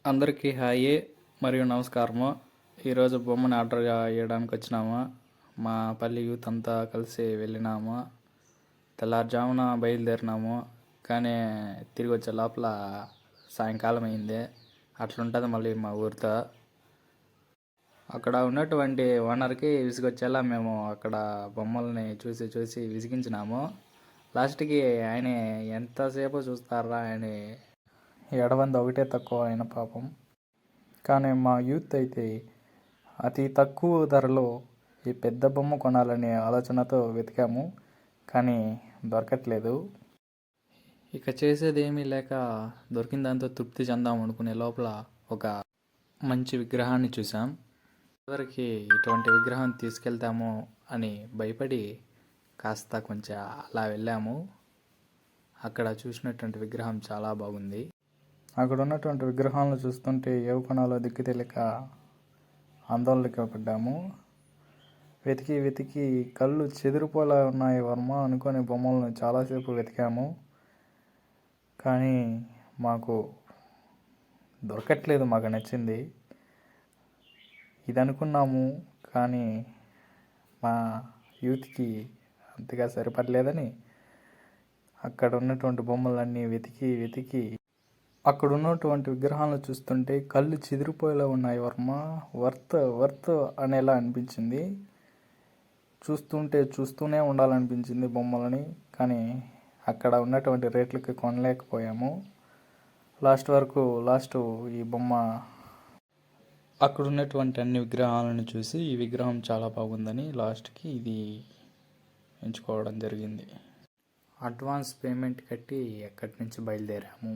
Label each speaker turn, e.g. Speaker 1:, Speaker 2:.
Speaker 1: అందరికీ హాయ్ మరియు నమస్కారము. ఈరోజు బొమ్మని ఆర్డర్ చేయడానికి వచ్చినాము. మా పల్లి యూత్ అంతా కలిసి వెళ్ళినాము. తెల్లారుజామున బయలుదేరినాము, కానీ తిరిగి వచ్చే లోపల సాయంకాలం అయింది. అట్లుంటుంది మళ్ళీ మా ఊరితో. అక్కడ ఉన్నటువంటి ఓనర్కి విసుగొచ్చేలా మేము అక్కడ బొమ్మల్ని చూసి చూసి విసిగించినాము. లాస్ట్కి ఆయన ఎంతసేపు చూస్తారా అని ఎడవంది ఒకటే తక్కువ అయిన పాపం. కానీ మా యూత్ అయితే అతి తక్కువ ధరలో ఈ పెద్ద బొమ్మ కొనాలనే ఆలోచనతో వెతికాము, కానీ దొరకట్లేదు. ఇక చేసేది ఏమీ లేక దొరికిన దాంతో తృప్తి చెందాం అనుకునే లోపల ఒక మంచి విగ్రహాన్ని చూసాం. ఎవరికి ఇటువంటి విగ్రహం తీసుకెళ్తాము అని భయపడి కాస్త కొంచెం అలా వెళ్ళాము. అక్కడ చూసినటువంటి విగ్రహం చాలా బాగుంది. అక్కడ ఉన్నటువంటి విగ్రహాలను చూస్తుంటే ఏ కొనాలో దిక్కు తెలియక ఆందోళనకి పడ్డాము. వెతికి వెతికి కళ్ళు చెదిరిపోలా ఉన్నాయి వర్మ అనుకునే బొమ్మలను చాలాసేపు వెతికాము, కానీ మాకు దొరకట్లేదు. మాకు నచ్చింది ఇది అనుకున్నాము, కానీ మా యూత్కి అంతగా సరిపడలేదని అక్కడ ఉన్నటువంటి బొమ్మలన్నీ వెతికి వెతికి అక్కడ ఉన్నటువంటి విగ్రహాలను చూస్తుంటే కళ్ళు చెదిరిపోయేలా ఉన్నాయి వర్మ. వర్త్ అనేలా అనిపించింది. చూస్తూనే ఉండాలనిపించింది బొమ్మలని, కానీ అక్కడ ఉన్నటువంటి రేట్లకి కొనలేకపోయాము. లాస్ట్ ఈ బొమ్మ అక్కడ ఉన్నటువంటి అన్ని విగ్రహాలను చూసి ఈ విగ్రహం చాలా బాగుందని లాస్ట్కి ఇది ఎంచుకోవడం జరిగింది. అడ్వాన్స్ పేమెంట్ కట్టి ఎక్కడి నుంచి బయలుదేరాము.